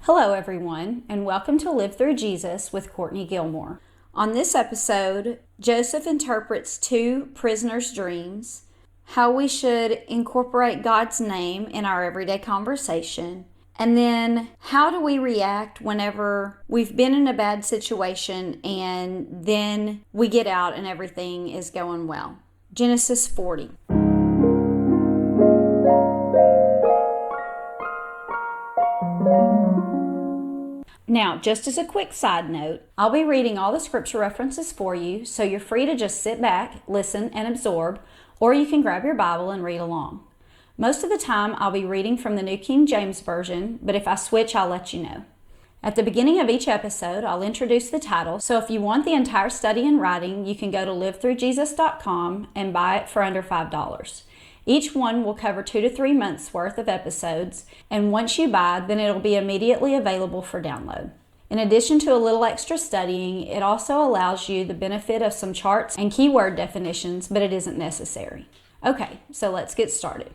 Hello, everyone, and welcome to Live Through Jesus with Courtney Gilmore. On this episode, Joseph interprets two prisoners' dreams, how we should incorporate God's name in our everyday conversation, and then how do we react whenever we've been in a bad situation and then we get out and everything is going well. Genesis 40. Now, just as a quick side note, I'll be reading all the scripture references for you, so you're free to just sit back, listen, and absorb, or you can grab your Bible and read along. Most of the time, I'll be reading from the New King James Version, but if I switch, I'll let you know. At the beginning of each episode, I'll introduce the title, so if you want the entire study in writing, you can go to livethroughjesus.com and buy it for under $5. Each one will cover 2 to 3 months worth of episodes, and once you buy, then it'll be immediately available for download. In addition to a little extra studying, it also allows you the benefit of some charts and keyword definitions, but it isn't necessary. Okay, so let's get started.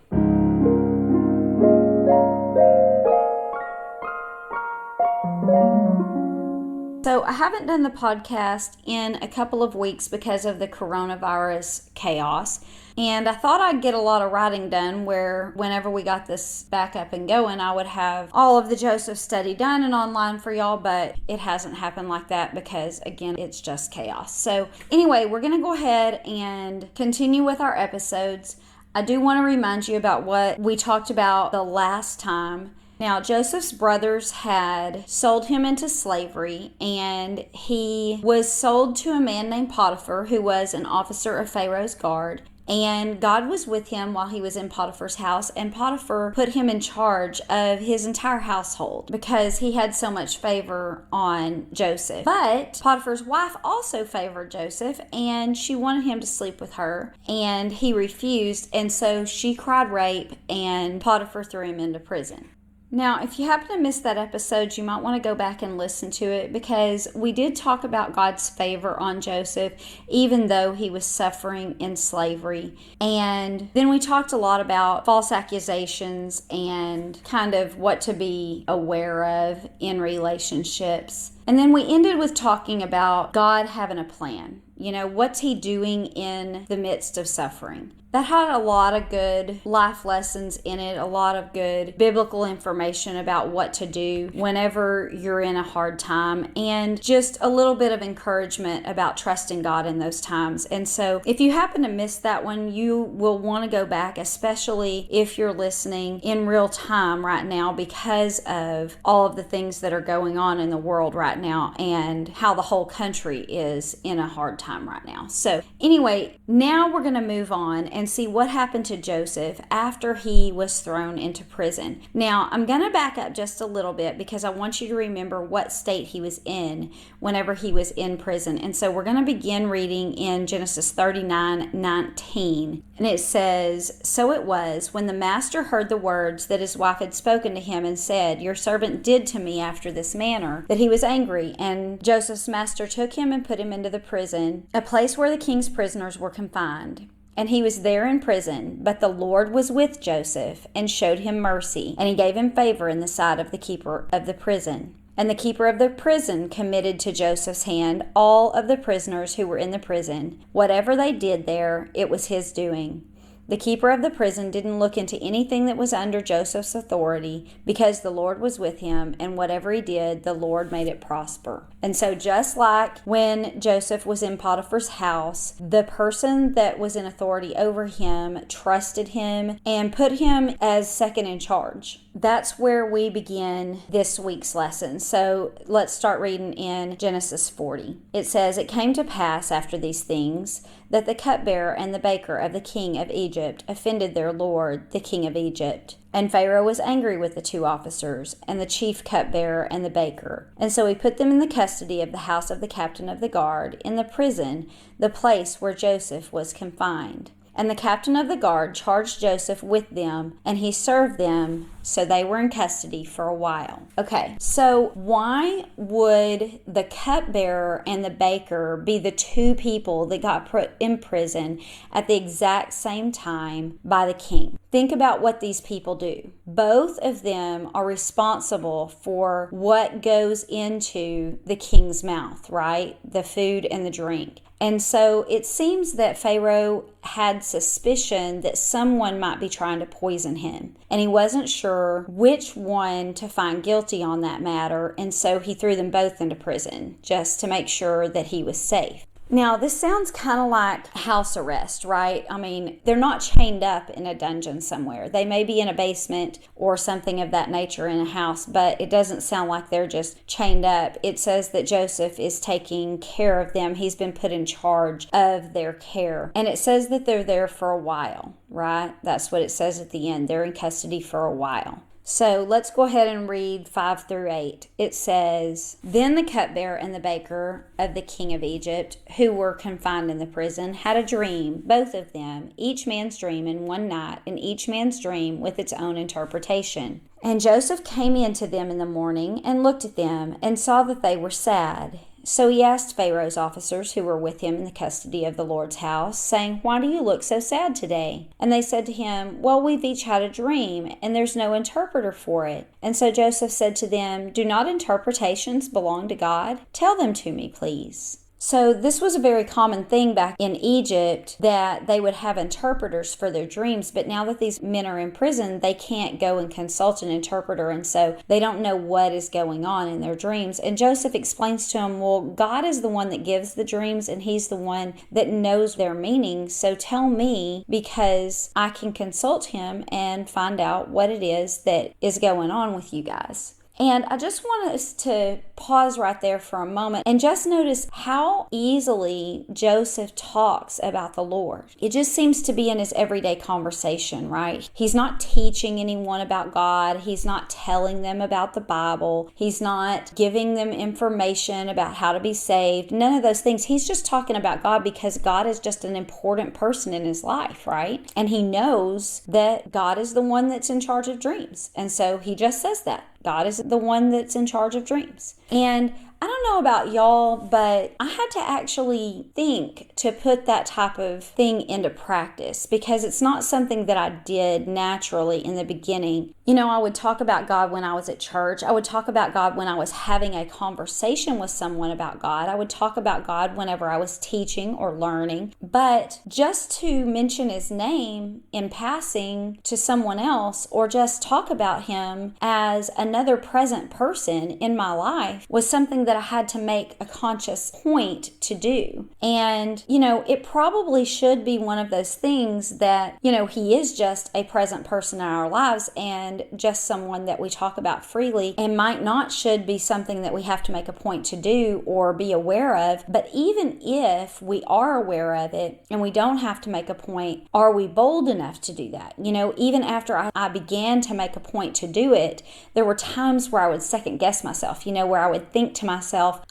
So I haven't done the podcast in a couple of weeks because of the coronavirus chaos, and I thought I'd get a lot of writing done where whenever we got this back up and going, I would have all of the Joseph study done and online for y'all, but it hasn't happened like that because, again, it's just chaos. So anyway, we're going to go ahead and continue with our episodes. I do want to remind you about what we talked about the last time. Now, Joseph's brothers had sold him into slavery, and he was sold to a man named Potiphar, who was an officer of Pharaoh's guard. And God was with him while he was in Potiphar's house, and Potiphar put him in charge of his entire household because he had so much favor on Joseph. But Potiphar's wife also favored Joseph, and she wanted him to sleep with her, and he refused, and so she cried rape, and Potiphar threw him into prison. Now, if you happen to miss that episode, you might want to go back and listen to it because we did talk about God's favor on Joseph, even though he was suffering in slavery. And then we talked a lot about false accusations and kind of what to be aware of in relationships. And then we ended with talking about God having a plan. You know, what's he doing in the midst of suffering? That had a lot of good life lessons in it, a lot of good biblical information about what to do whenever you're in a hard time, and just a little bit of encouragement about trusting God in those times. And so if you happen to miss that one, you will want to go back, especially if you're listening in real time right now because of all of the things that are going on in the world right now and how the whole country is in a hard time right now. So anyway, now we're going to move on and see what happened to Joseph after he was thrown into prison. Now, I'm going to back up just a little bit because I want you to remember what state he was in whenever he was in prison. And so we're going to begin reading in Genesis 39:19. And it says, "So it was, when the master heard the words that his wife had spoken to him and said, 'Your servant did to me after this manner,' that he was angry. And Joseph's master took him and put him into the prison, a place where the king's prisoners were confined. And he was there in prison, but the Lord was with Joseph and showed him mercy, and he gave him favor in the sight of the keeper of the prison. And the keeper of the prison committed to Joseph's hand all of the prisoners who were in the prison. Whatever they did there, it was his doing. The keeper of the prison didn't look into anything that was under Joseph's authority because the Lord was with him, and whatever he did, the Lord made it prosper." And so just like when Joseph was in Potiphar's house, the person that was in authority over him trusted him and put him as second in charge. That's where we begin this week's lesson. So let's start reading in Genesis 40. It says, "It came to pass after these things that the cupbearer and the baker of the king of Egypt offended their lord, the king of Egypt. And Pharaoh was angry with the two officers, and the chief cupbearer and the baker. And so he put them in the custody of the house of the captain of the guard, in the prison, the place where Joseph was confined. And the captain of the guard charged Joseph with them, and he served them, so they were in custody for a while. Okay, so why would the cupbearer and the baker be the two people that got put in prison at the exact same time by the king? Think about what these people do. Both of them are responsible for what goes into the king's mouth, right? The food and the drink. And so it seems that Pharaoh had suspicion that someone might be trying to poison him. And he wasn't sure which one to find guilty on that matter. And so he threw them both into prison just to make sure that he was safe. Now, this sounds kind of like house arrest, right? I mean, they're not chained up in a dungeon somewhere. They may be in a basement or something of that nature in a house, but it doesn't sound like they're just chained up. It says that Joseph is taking care of them. He's been put in charge of their care. And it says that they're there for a while, right? That's what it says at the end. They're in custody for a while. So let's go ahead and read 5 through 8. It says, Then the cupbearer and the baker of the king of Egypt, who were confined in the prison, had a dream, both of them, each man's dream in one night, and each man's dream with its own interpretation. And Joseph came in to them in the morning and looked at them and saw that they were sad. So he asked Pharaoh's officers who were with him in the custody of the Lord's house, saying, Why do you look so sad today? And they said to him, Well, we've each had a dream, and there's no interpreter for it. And so Joseph said to them, Do not interpretations belong to God? Tell them to me, please. So this was a very common thing back in Egypt, that they would have interpreters for their dreams. But now that these men are in prison, they can't go and consult an interpreter. And so they don't know what is going on in their dreams. And Joseph explains to them, well, God is the one that gives the dreams, and he's the one that knows their meaning. So tell me, because I can consult him and find out what it is that is going on with you guys. And I just want us to pause right there for a moment and just notice how easily Joseph talks about the Lord. It just seems to be in his everyday conversation, right? He's not teaching anyone about God. He's not telling them about the Bible. He's not giving them information about how to be saved. None of those things. He's just talking about God because God is just an important person in his life, right? And he knows that God is the one that's in charge of dreams. And so he just says that. God is the one that's in charge of dreams. And I don't know about y'all, but I had to actually think to put that type of thing into practice, because it's not something that I did naturally in the beginning. You know, I would talk about God when I was at church. I would talk about God when I was having a conversation with someone about God. I would talk about God whenever I was teaching or learning. But just to mention his name in passing to someone else, or just talk about him as another present person in my life, was something that I had to make a conscious point to do. And, you know, it probably should be one of those things that, you know, he is just a present person in our lives and just someone that we talk about freely, and might not should be something that we have to make a point to do or be aware of. But even if we are aware of it and we don't have to make a point, are we bold enough to do that? You know, even after I began to make a point to do it, there were times where I would second guess myself, you know, where I would think to myself,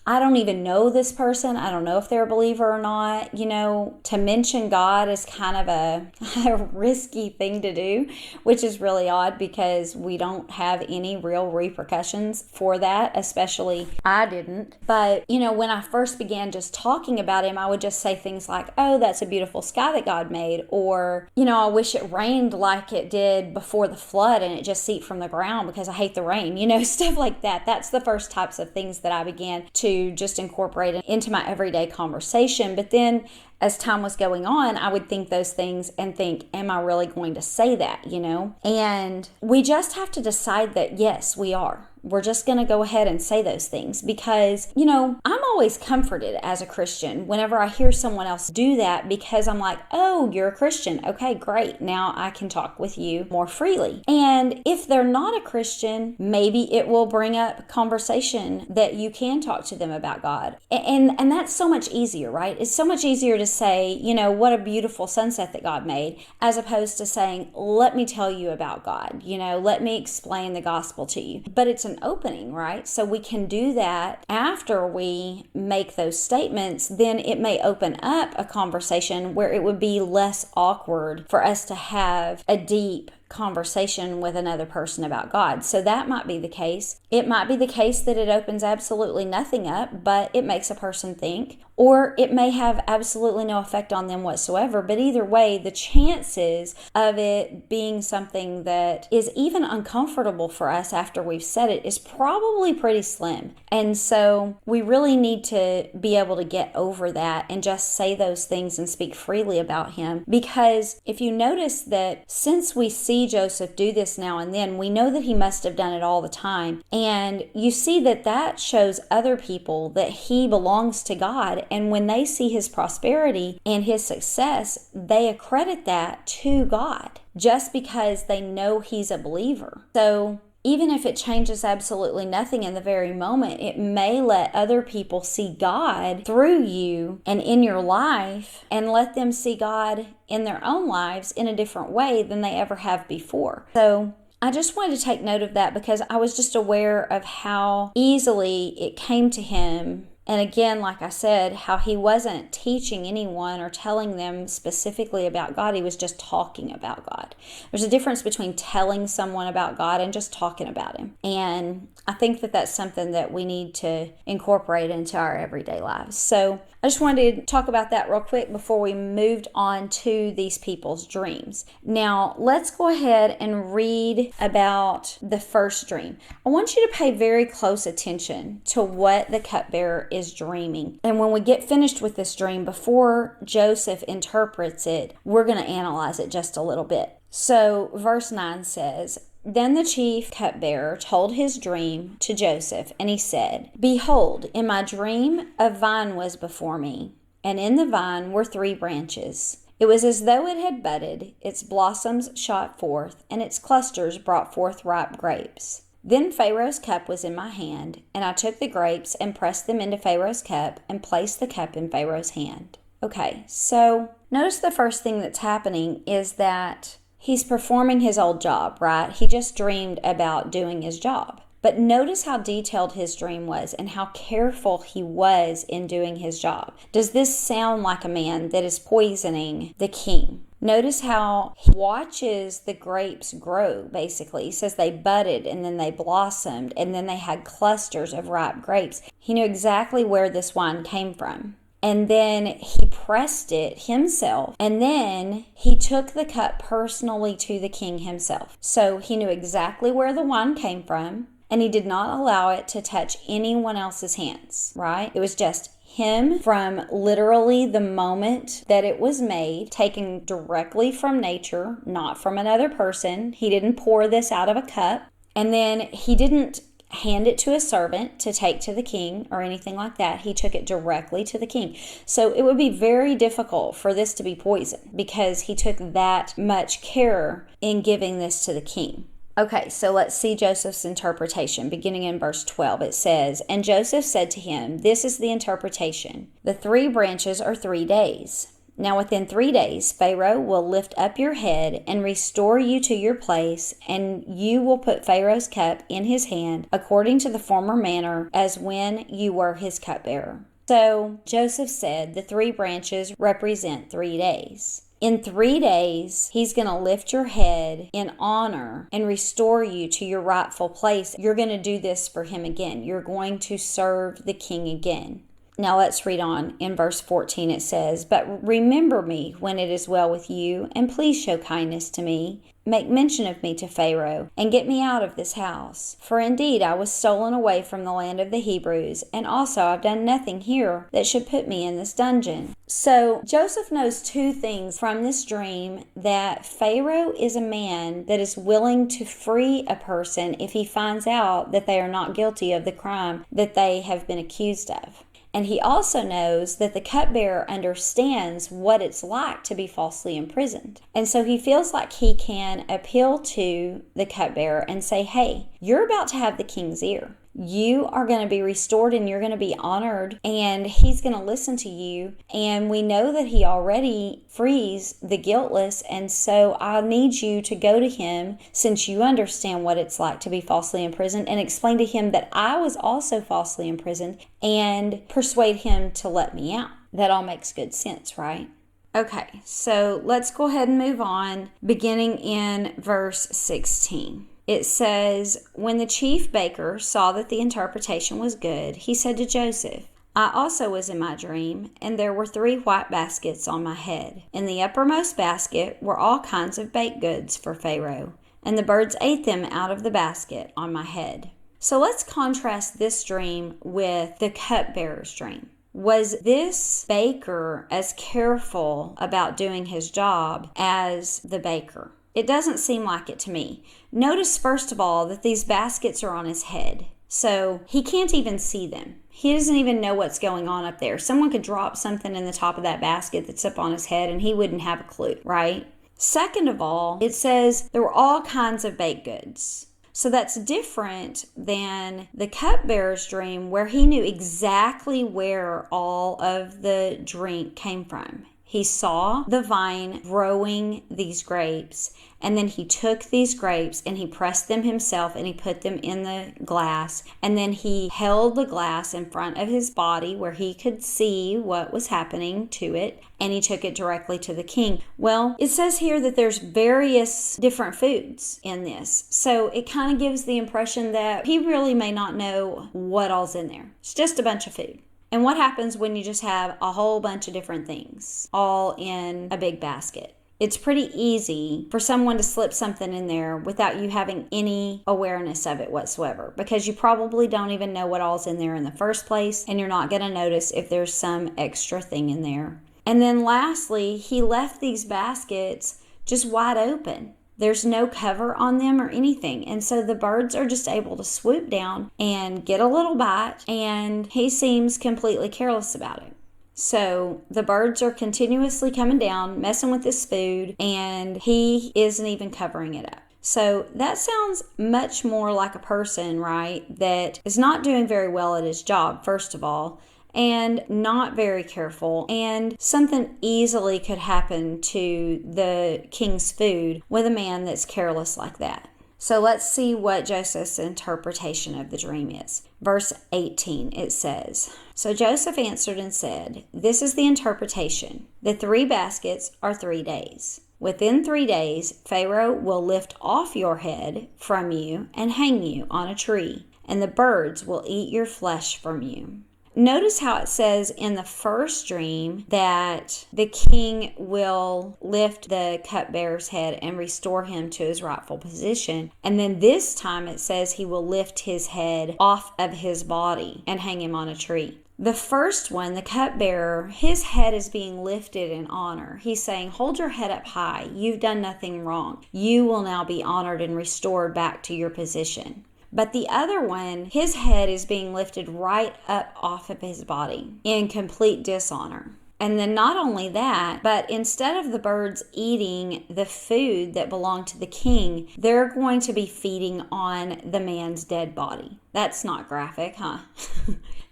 I don't even know this person. I don't know if they're a believer or not. You know, to mention God is kind of a risky thing to do, which is really odd because we don't have any real repercussions for that, especially I didn't. But, you know, when I first began just talking about him, I would just say things like, oh, that's a beautiful sky that God made. Or, you know, I wish it rained like it did before the flood and it just seeped from the ground because I hate the rain, you know, stuff like that. That's the first types of things that I began to just incorporate into my everyday conversation. But then as time was going on, I would think those things and think, am I really going to say that, you know? And we just have to decide that, yes, we are. We're just going to go ahead and say those things because, you know, I'm always comforted as a Christian whenever I hear someone else do that, because I'm like, oh, you're a Christian. Okay, great. Now I can talk with you more freely. And if they're not a Christian, maybe it will bring up conversation that you can talk to them about God. And that's so much easier, right? It's so much easier to say, you know, what a beautiful sunset that God made, as opposed to saying, let me tell you about God, you know, let me explain the gospel to you. But it's an opening, right? So we can do that after we make those statements. Then it may open up a conversation where it would be less awkward for us to have a deep conversation with another person about God. So that might be the case. It might be the case that it opens absolutely nothing up, but it makes a person think, or it may have absolutely no effect on them whatsoever. But either way, the chances of it being something that is even uncomfortable for us after we've said it is probably pretty slim. And so we really need to be able to get over that and just say those things and speak freely about him. Because if you notice that since we see Joseph do this now and then, we know that he must have done it all the time. And you see that that shows other people that he belongs to God. And when they see his prosperity and his success, they accredit that to God just because they know he's a believer. So even if it changes absolutely nothing in the very moment, it may let other people see God through you and in your life, and let them see God in their own lives in a different way than they ever have before. So I just wanted to take note of that because I was just aware of how easily it came to him. And again, like I said, how he wasn't teaching anyone or telling them specifically about God. He was just talking about God. There's a difference between telling someone about God and just talking about him. And I think that that's something that we need to incorporate into our everyday lives. So I just wanted to talk about that real quick before we moved on to these people's dreams. Now, let's go ahead and read about the first dream. I want you to pay very close attention to what the cupbearer is dreaming. And when we get finished with this dream, before Joseph interprets it, we're going to analyze it just a little bit. So verse 9 says, "Then the chief cupbearer told his dream to Joseph, and he said, 'Behold, in my dream a vine was before me, and in the vine were 3 branches. It was as though it had budded, its blossoms shot forth, and its clusters brought forth ripe grapes. Then Pharaoh's cup was in my hand, and I took the grapes and pressed them into Pharaoh's cup and placed the cup in Pharaoh's hand.'" Okay, so notice the first thing that's happening is that he's performing his old job, right? He just dreamed about doing his job. But notice how detailed his dream was and how careful he was in doing his job. Does this sound like a man that is poisoning the king? Notice how he watches the grapes grow, basically. He says they budded and then they blossomed and then they had clusters of ripe grapes. He knew exactly where this wine came from. And then he pressed it himself. And then he took the cup personally to the king himself. So he knew exactly where the wine came from. And he did not allow it to touch anyone else's hands, right? It was just him from literally the moment that it was made, taken directly from nature, not from another person. He didn't pour this out of a cup. And then he didn't hand it to a servant to take to the king or anything like that. He took it directly to the king. So it would be very difficult for this to be poisoned because he took that much care in giving this to the king. Okay, so let's see Joseph's interpretation. Beginning in verse 12, it says, "And Joseph said to him, 'This is the interpretation. The 3 branches are 3 days. Now within 3 days, Pharaoh will lift up your head and restore you to your place, and you will put Pharaoh's cup in his hand according to the former manner as when you were his cupbearer.'" So Joseph said the 3 branches represent 3 days. In 3 days, he's going to lift your head in honor and restore you to your rightful place. You're going to do this for him again. You're going to serve the king again. Now let's read on. In verse 14 it says, "But remember me when it is well with you, and please show kindness to me. Make mention of me to Pharaoh, and get me out of this house. For indeed I was stolen away from the land of the Hebrews, and also I've done nothing here that should put me in this dungeon." So Joseph knows 2 things from this dream: that Pharaoh is a man that is willing to free a person if he finds out that they are not guilty of the crime that they have been accused of. And he also knows that the cupbearer understands what it's like to be falsely imprisoned. And so he feels like he can appeal to the cupbearer and say, "Hey, you're about to have the king's ear. you are going to be restored and you're going to be honored, and he's going to listen to you. And we know that he already frees the guiltless, and so I need you to go to him, since you understand what it's like to be falsely imprisoned, and explain to him that I was also falsely imprisoned, and persuade him to let me out. That all makes good sense, right? Okay, so let's go ahead and move on, beginning in verse 16. It says, when the chief baker saw that the interpretation was good, he said to Joseph, I also was in my dream, and there were 3 white baskets on my head. In the uppermost basket were all kinds of baked goods for Pharaoh, and the birds ate them out of the basket on my head. So let's contrast this dream with the cupbearer's dream. Was this baker as careful about doing his job as the baker? It doesn't seem like it to me. Notice, first of all, that these baskets are on his head, so he can't even see them. He doesn't even know what's going on up there. Someone could drop something in the top of that basket that's up on his head, and he wouldn't have a clue, right? Second of all, it says there were all kinds of baked goods. So that's different than the cupbearer's dream, where he knew exactly where all of the drink came from. He saw the vine growing these grapes, and then he took these grapes and he pressed them himself and he put them in the glass, and then he held the glass in front of his body where he could see what was happening to it, and he took it directly to the king. Well, it says here that there's various different foods in this, so it kind of gives the impression that he really may not know what all's in there. It's just a bunch of food. And what happens when you just have a whole bunch of different things all in a big basket? It's pretty easy for someone to slip something in there without you having any awareness of it whatsoever, because you probably don't even know what all's in there in the first place, and you're not going to notice if there's some extra thing in there. And then lastly, he left these baskets just wide open. There's no cover on them or anything. And so the birds are just able to swoop down and get a little bite, and he seems completely careless about it. So the birds are continuously coming down, messing with this food, and he isn't even covering it up. So that sounds much more like a person, right, that is not doing very well at his job, first of all, and not very careful, and something easily could happen to the king's food with a man that's careless like that. So let's see what Joseph's interpretation of the dream is. Verse 18, it says, So Joseph answered and said, This is the interpretation. The 3 baskets are 3 days. Within 3 days, Pharaoh will lift off your head from you and hang you on a tree, and the birds will eat your flesh from you. Notice how it says in the first dream that the king will lift the cupbearer's head and restore him to his rightful position. And then this time it says he will lift his head off of his body and hang him on a tree. The first one, the cupbearer, his head is being lifted in honor. He's saying, hold your head up high. You've done nothing wrong. You will now be honored and restored back to your position. But the other one, his head is being lifted right up off of his body in complete dishonor. And then not only that, but instead of the birds eating the food that belonged to the king, they're going to be feeding on the man's dead body. That's not graphic, huh?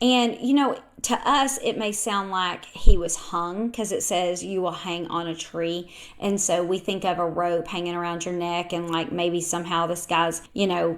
And, to us, it may sound like he was hung, because it says you will hang on a tree. And so we think of a rope hanging around your neck, and like maybe somehow this guy's,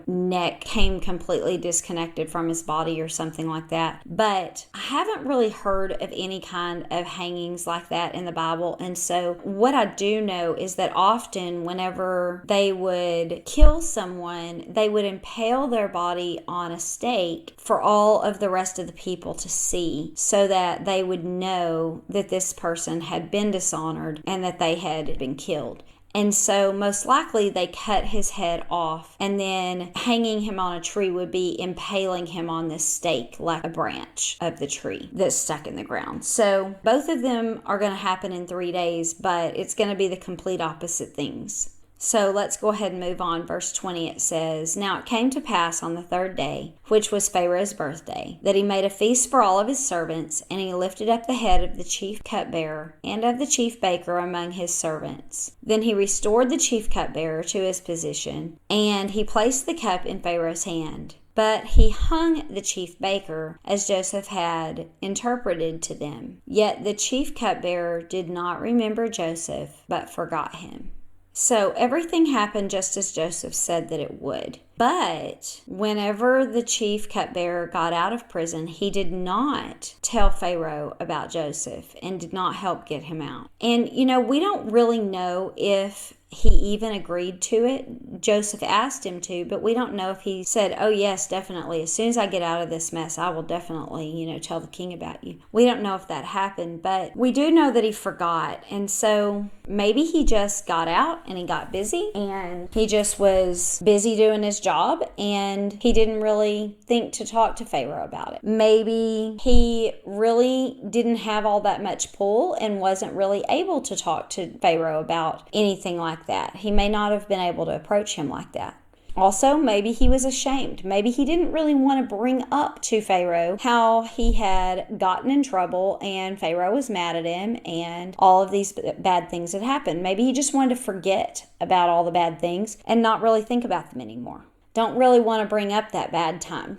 neck came completely disconnected from his body or something like that. But I haven't really heard of any kind of hangings like that in the Bible. And so what I do know is that often whenever they would kill someone, they would impale their body on a stake for all of the rest of the people to see, so that they would know that this person had been dishonored and that they had been killed. And so most likely they cut his head off, and then hanging him on a tree would be impaling him on this stake like a branch of the tree that's stuck in the ground. So both of them are going to happen in 3 days, but it's going to be the complete opposite things. So let's go ahead and move on. Verse 20, it says, Now it came to pass on the 3rd day, which was Pharaoh's birthday, that he made a feast for all of his servants, and he lifted up the head of the chief cupbearer and of the chief baker among his servants. Then he restored the chief cupbearer to his position, and he placed the cup in Pharaoh's hand. But he hung the chief baker, as Joseph had interpreted to them. Yet the chief cupbearer did not remember Joseph, but forgot him. So everything happened just as Joseph said that it would. But whenever the chief cupbearer got out of prison, he did not tell Pharaoh about Joseph and did not help get him out. And, we don't really know if he even agreed to it. Joseph asked him to, but we don't know if he said, oh yes, definitely. As soon as I get out of this mess, I will definitely, tell the king about you. We don't know if that happened, but we do know that he forgot. And so maybe he just got out and he got busy and he just was busy doing his job and he didn't really think to talk to Pharaoh about it. Maybe he really didn't have all that much pull and wasn't really able to talk to Pharaoh about anything like that. He may not have been able to approach him like that. Also, maybe he was ashamed. Maybe he didn't really want to bring up to Pharaoh how he had gotten in trouble and Pharaoh was mad at him and all of these bad things had happened. Maybe he just wanted to forget about all the bad things and not really think about them anymore. Don't really want to bring up that bad time,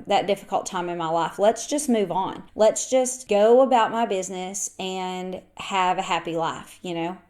that difficult time in my life. Let's just move on. Let's just go about my business and have a happy life,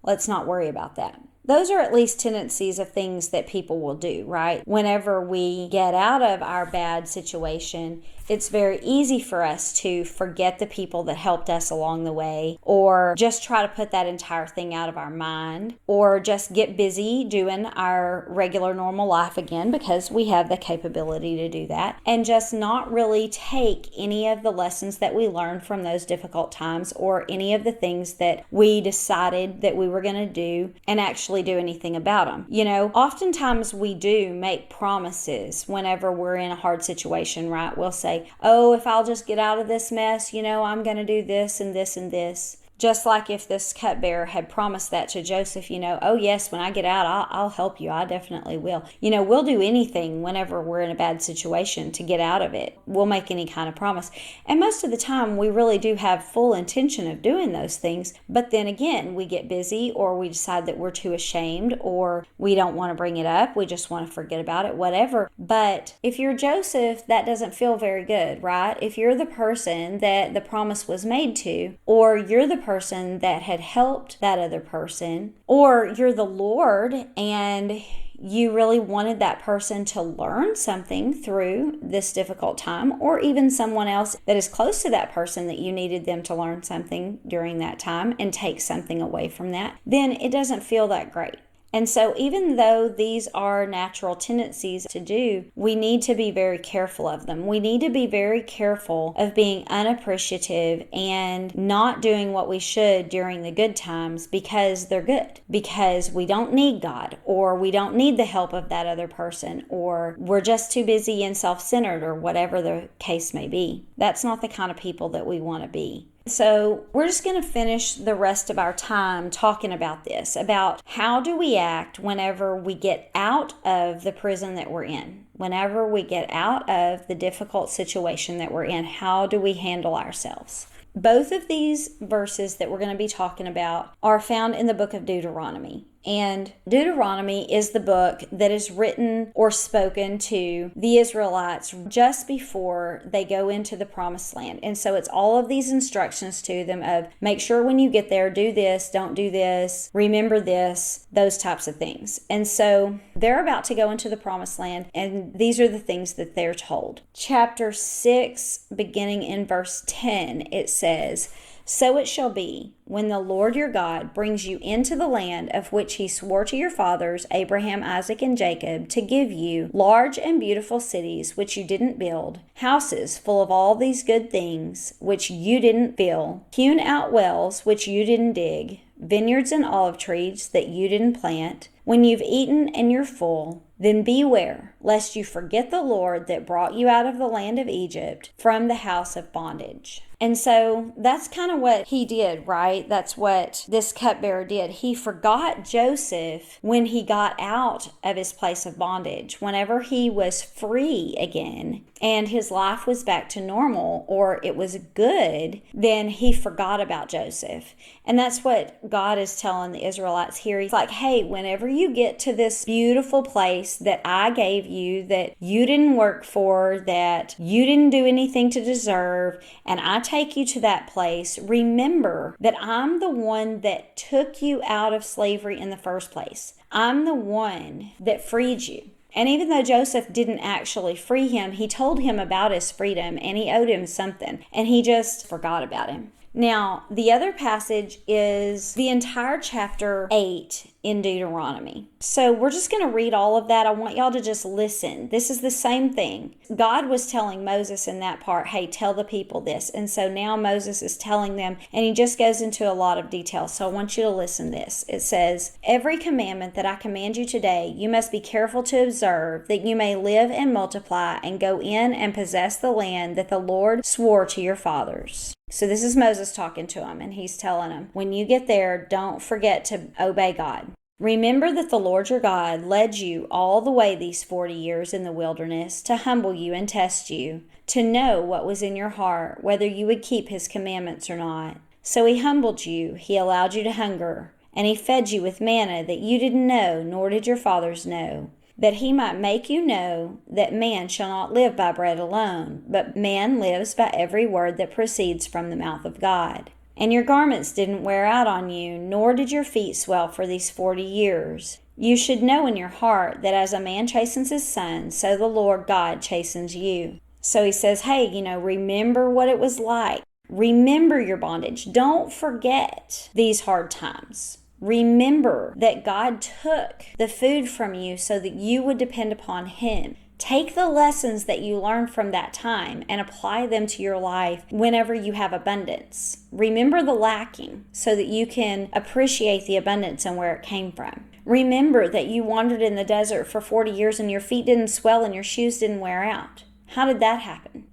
Let's not worry about that. Those are at least tendencies of things that people will do, right? Whenever we get out of our bad situation, it's very easy for us to forget the people that helped us along the way, or just try to put that entire thing out of our mind, or just get busy doing our regular normal life again because we have the capability to do that, and just not really take any of the lessons that we learned from those difficult times or any of the things that we decided that we were going to do and actually do anything about them. Oftentimes we do make promises whenever we're in a hard situation, right? We'll say, oh, if I'll just get out of this mess, I'm going to do this and this and this. Just like if this cupbearer had promised that to Joseph, oh yes, when I get out, I'll help you. I definitely will. We'll do anything whenever we're in a bad situation to get out of it. We'll make any kind of promise. And most of the time, we really do have full intention of doing those things. But then again, we get busy or we decide that we're too ashamed or we don't want to bring it up. We just want to forget about it, whatever. But if you're Joseph, that doesn't feel very good, right? If you're the person that the promise was made to, or you're the person that had helped that other person, or you're the Lord and you really wanted that person to learn something through this difficult time, or even someone else that is close to that person that you needed them to learn something during that time and take something away from that, then it doesn't feel that great. And so even though these are natural tendencies to do, we need to be very careful of them. We need to be very careful of being unappreciative and not doing what we should during the good times because they're good. Because we don't need God, or we don't need the help of that other person, or we're just too busy and self-centered, or whatever the case may be. That's not the kind of people that we want to be. So we're just going to finish the rest of our time talking about this, about how do we act whenever we get out of the prison that we're in, whenever we get out of the difficult situation that we're in, how do we handle ourselves? Both of these verses that we're going to be talking about are found in the book of Deuteronomy. And Deuteronomy is the book that is written or spoken to the Israelites just before they go into the promised land. And so it's all of these instructions to them of make sure when you get there, do this, don't do this, remember this, those types of things. And so they're about to go into the promised land, and these are the things that they're told. Chapter 6, beginning in verse 10, it says, "So it shall be, when the Lord your God brings you into the land of which he swore to your fathers, Abraham, Isaac, and Jacob, to give you large and beautiful cities which you didn't build, houses full of all these good things which you didn't fill, hewn out wells which you didn't dig, vineyards and olive trees that you didn't plant, when you've eaten and you're full, then beware, lest you forget the Lord that brought you out of the land of Egypt from the house of bondage." And so that's kind of what he did, right? That's what this cupbearer did. He forgot Joseph when he got out of his place of bondage. Whenever he was free again and his life was back to normal, or it was good, then he forgot about Joseph. And that's what God is telling the Israelites here. He's like, hey, whenever you get to this beautiful place that I gave you, that you didn't work for, that you didn't do anything to deserve, and I take you to that place, remember that I'm the one that took you out of slavery in the first place. I'm the one that freed you. And even though Joseph didn't actually free him, he told him about his freedom and he owed him something, and he just forgot about him. Now, the other passage is the entire chapter 8 in Deuteronomy. So we're just going to read all of that. I want y'all to just listen. This is the same thing. God was telling Moses in that part, hey, tell the people this. And so now Moses is telling them, and he just goes into a lot of detail. So I want you to listen to this. It says, every commandment that I command you today, you must be careful to observe, that you may live and multiply and go in and possess the land that the Lord swore to your fathers. So this is Moses talking to him, and he's telling him, when you get there, don't forget to obey God. Remember that the Lord your God led you all the way these 40 years in the wilderness to humble you and test you, to know what was in your heart, whether you would keep his commandments or not. So he humbled you, he allowed you to hunger, and he fed you with manna that you didn't know, nor did your fathers know, that he might make you know that man shall not live by bread alone, but man lives by every word that proceeds from the mouth of God. And your garments didn't wear out on you, nor did your feet swell for these 40 years. You should know in your heart that as a man chastens his son, so the Lord God chastens you. So he says, hey, remember what it was like. Remember your bondage. Don't forget these hard times. Remember that God took the food from you so that you would depend upon him. Take the lessons that you learned from that time and apply them to your life whenever you have abundance. Remember the lacking so that you can appreciate the abundance and where it came from. Remember that you wandered in the desert for 40 years and your feet didn't swell and your shoes didn't wear out. How did that happen?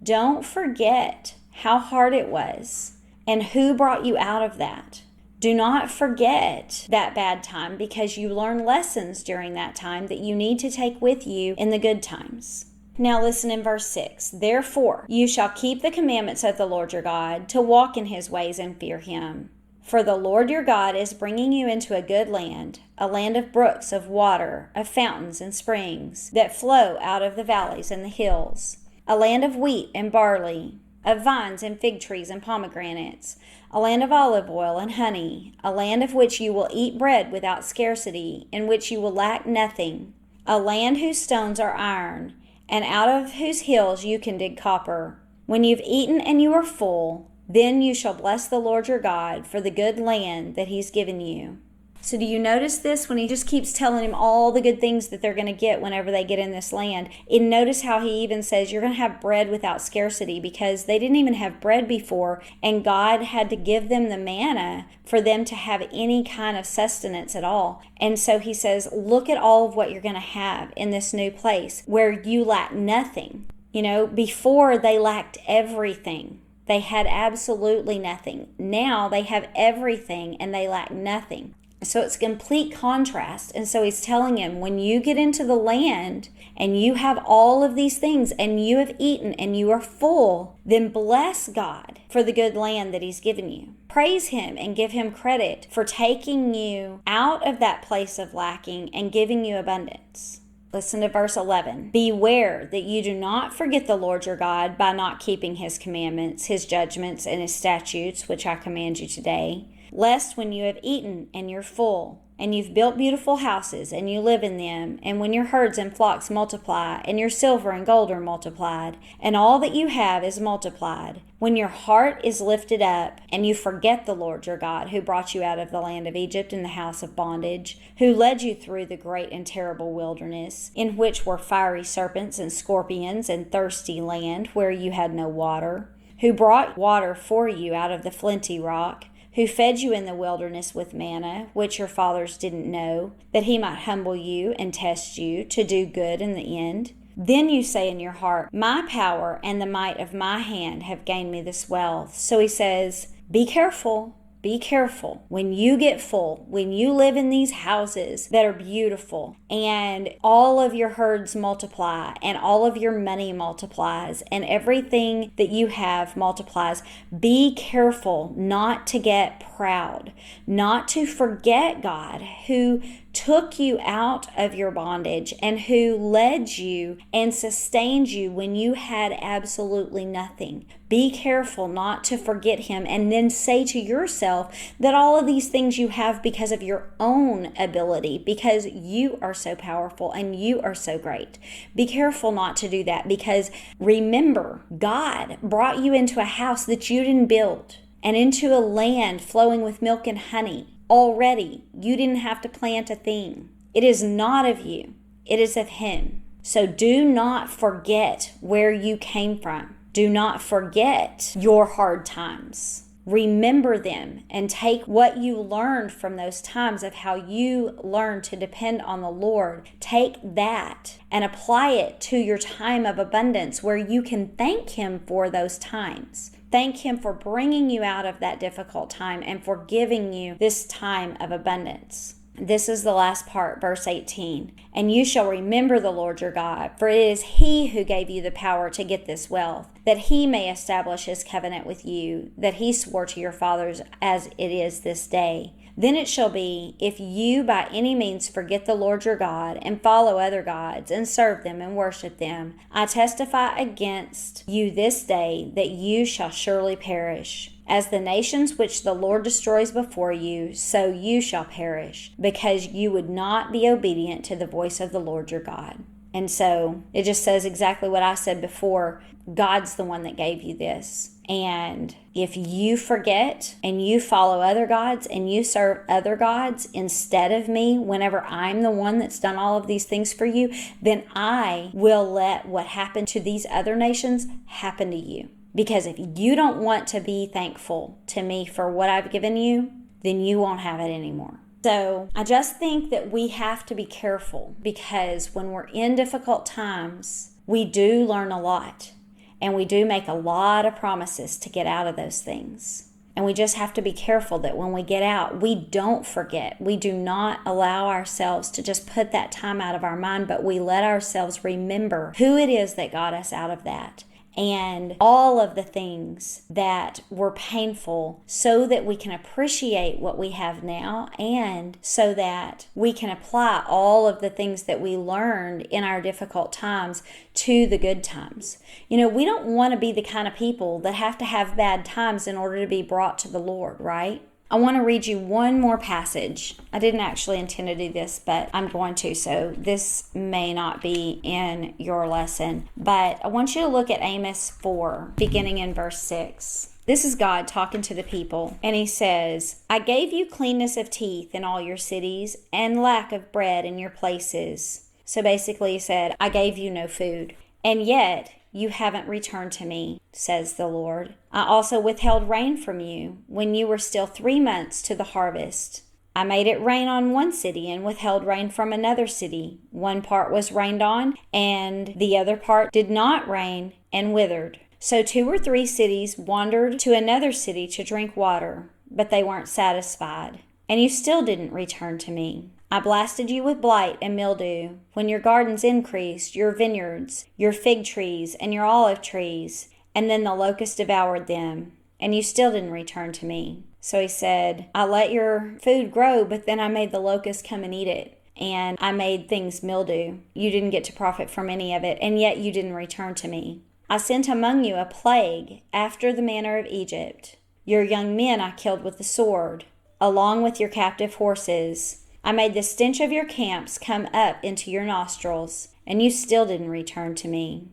Don't forget how hard it was and who brought you out of that. Do not forget that bad time, because you learn lessons during that time that you need to take with you in the good times. Now listen in verse 6. Therefore, you shall keep the commandments of the Lord your God, to walk in his ways and fear him. For the Lord your God is bringing you into a good land, a land of brooks of water, of fountains and springs that flow out of the valleys and the hills, a land of wheat and barley, of vines and fig trees and pomegranates, a land of olive oil and honey, a land of which you will eat bread without scarcity, in which you will lack nothing, a land whose stones are iron, and out of whose hills you can dig copper. When you've eaten and you are full, then you shall bless the Lord your God for the good land that he's given you. So do you notice this when he just keeps telling him all the good things that they're going to get whenever they get in this land? And notice how he even says you're going to have bread without scarcity, because they didn't even have bread before, and God had to give them the manna for them to have any kind of sustenance at all. And so he says, look at all of what you're going to have in this new place where you lack nothing. Before they lacked everything. They had absolutely nothing. Now they have everything and they lack nothing. So it's complete contrast. And so he's telling him, when you get into the land and you have all of these things and you have eaten and you are full, then bless God for the good land that he's given you. Praise him and give him credit for taking you out of that place of lacking and giving you abundance. Listen to verse 11. Beware that you do not forget the Lord your God by not keeping his commandments, his judgments, and his statutes, which I command you today. Lest when you have eaten and you're full, and you've built beautiful houses, and you live in them, and when your herds and flocks multiply, and your silver and gold are multiplied, and all that you have is multiplied, when your heart is lifted up, and you forget the Lord your God, who brought you out of the land of Egypt in the house of bondage, who led you through the great and terrible wilderness, in which were fiery serpents and scorpions, and thirsty land, where you had no water, who brought water for you out of the flinty rock, who fed you in the wilderness with manna, which your fathers didn't know, that he might humble you and test you to do good in the end. Then you say in your heart, my power and the might of my hand have gained me this wealth. So he says, be careful. Be careful when you get full, when you live in these houses that are beautiful and all of your herds multiply and all of your money multiplies and everything that you have multiplies. Be careful not to get proud, not to forget God who took you out of your bondage and who led you and sustained you when you had absolutely nothing. Be careful not to forget him and then say to yourself that all of these things you have because of your own ability, because you are so powerful and you are so great. Be careful not to do that, because remember, God brought you into a house that you didn't build and into a land flowing with milk and honey. Already, you didn't have to plant a thing. It is not of you. It is of him. So do not forget where you came from. Do not forget your hard times. Remember them and take what you learned from those times of how you learned to depend on the Lord. Take that and apply it to your time of abundance where you can thank him for those times. Thank him for bringing you out of that difficult time and for giving you this time of abundance. This is the last part, verse 18. And you shall remember the Lord your God, for it is he who gave you the power to get this wealth, that he may establish his covenant with you, that he swore to your fathers as it is this day. Then it shall be, if you by any means forget the Lord your God, and follow other gods, and serve them and worship them, I testify against you this day that you shall surely perish. As the nations which the Lord destroys before you, so you shall perish, because you would not be obedient to the voice of the Lord your God. And so it just says exactly what I said before. God's the one that gave you this. And if you forget and you follow other gods and you serve other gods instead of me, whenever I'm the one that's done all of these things for you, then I will let what happened to these other nations happen to you. Because if you don't want to be thankful to me for what I've given you, then you won't have it anymore. So I just think that we have to be careful, because when we're in difficult times, we do learn a lot and we do make a lot of promises to get out of those things. And we just have to be careful that when we get out, we don't forget. We do not allow ourselves to just put that time out of our mind, but we let ourselves remember who it is that got us out of that. And all of the things that were painful, so that we can appreciate what we have now, and so that we can apply all of the things that we learned in our difficult times to the good times. You know, we don't want to be the kind of people that have to have bad times in order to be brought to the Lord, right? I want to read you one more passage. I didn't actually intend to do this, but I'm going to, so this may not be in your lesson. But I want you to look at Amos 4, beginning in verse 6. This is God talking to the people, and he says, I gave you cleanness of teeth in all your cities, and lack of bread in your places. So basically he said, I gave you no food, and yet you haven't returned to me, says the Lord. I also withheld rain from you when you were still 3 months to the harvest. I made it rain on one city and withheld rain from another city. One part was rained on, and the other part did not rain and withered. So 2 or 3 cities wandered to another city to drink water, but they weren't satisfied. And you still didn't return to me. I blasted you with blight and mildew when your gardens increased, your vineyards, your fig trees, and your olive trees, and then the locust devoured them, and you still didn't return to me. So he said, I let your food grow, but then I made the locust come and eat it, and I made things mildew. You didn't get to profit from any of it, and yet you didn't return to me. I sent among you a plague after the manner of Egypt. Your young men I killed with the sword, along with your captive horses. I made the stench of your camps come up into your nostrils, and you still didn't return to me.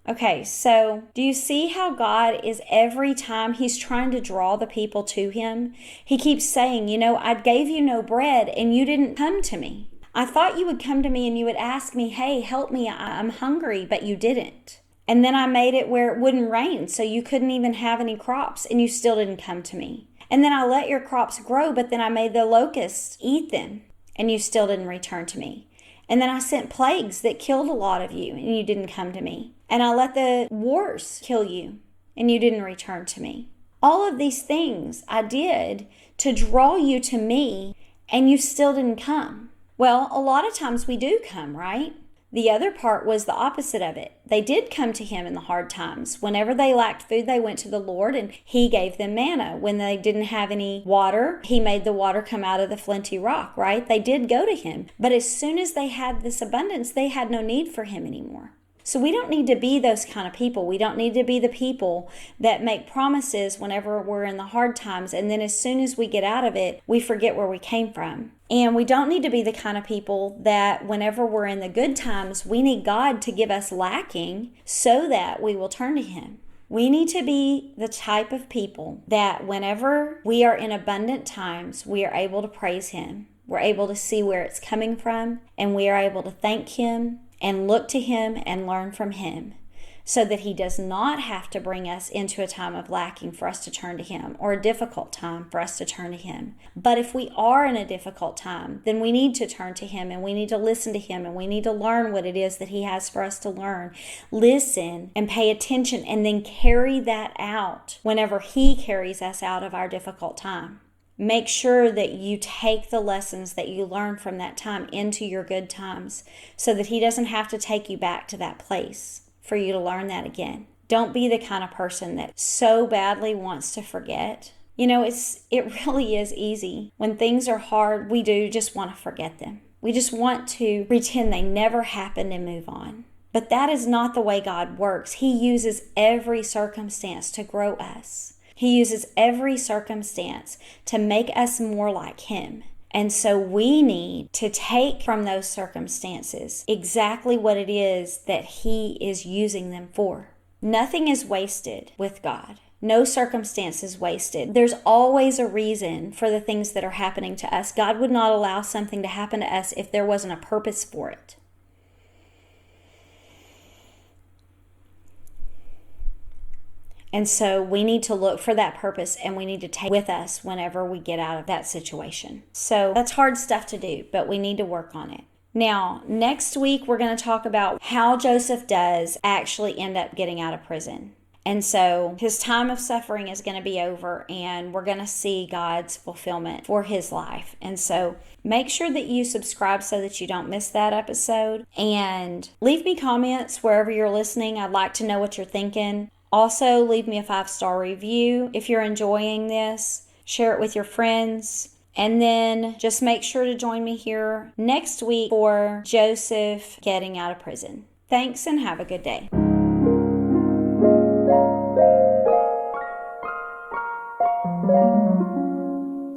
Okay, so do you see how God is every time he's trying to draw the people to him? He keeps saying, you know, I gave you no bread and you didn't come to me. I thought you would come to me and you would ask me, hey, help me, I'm hungry, but you didn't. And then I made it where it wouldn't rain, so you couldn't even have any crops, and you still didn't come to me. And then I let your crops grow, but then I made the locusts eat them, and you still didn't return to me. And then I sent plagues that killed a lot of you, and you didn't come to me. And I let the wars kill you, and you didn't return to me. All of these things I did to draw you to me, and you still didn't come. Well, a lot of times we do come, right? The other part was the opposite of it. They did come to him in the hard times. Whenever they lacked food, they went to the Lord and he gave them manna. When they didn't have any water, he made the water come out of the flinty rock, right? They did go to him. But as soon as they had this abundance, they had no need for him anymore. So we don't need to be those kind of people. We don't need to be the people that make promises whenever we're in the hard times, and then as soon as we get out of it, we forget where we came from. And we don't need to be the kind of people that whenever we're in the good times, we need God to give us lacking so that we will turn to him. We need to be the type of people that whenever we are in abundant times, we are able to praise him. We're able to see where it's coming from, and we are able to thank him and look to him and learn from him, so that he does not have to bring us into a time of lacking for us to turn to him, or a difficult time for us to turn to him. But if we are in a difficult time, then we need to turn to him, and we need to listen to him, and we need to learn what it is that he has for us to learn. Listen and pay attention, and then carry that out whenever he carries us out of our difficult time. Make sure that you take the lessons that you learn from that time into your good times, so that he doesn't have to take you back to that place for you to learn that again. Don't be the kind of person that so badly wants to forget. It really is easy. When things are hard, we do just want to forget them. We just want to pretend they never happened and move on. But that is not the way God works. He uses every circumstance to grow us. He uses every circumstance to make us more like him. And so we need to take from those circumstances exactly what it is that he is using them for. Nothing is wasted with God. No circumstance is wasted. There's always a reason for the things that are happening to us. God would not allow something to happen to us if there wasn't a purpose for it. And so we need to look for that purpose, and we need to take with us whenever we get out of that situation. So that's hard stuff to do, but we need to work on it. Now, next week, we're going to talk about how Joseph does actually end up getting out of prison. And so his time of suffering is going to be over, and we're going to see God's fulfillment for his life. And so make sure that you subscribe so that you don't miss that episode. And leave me comments wherever you're listening. I'd like to know what you're thinking. Also, leave me a 5-star review if you're enjoying this. Share it with your friends. And then just make sure to join me here next week for Joseph getting out of prison. Thanks, and have a good day.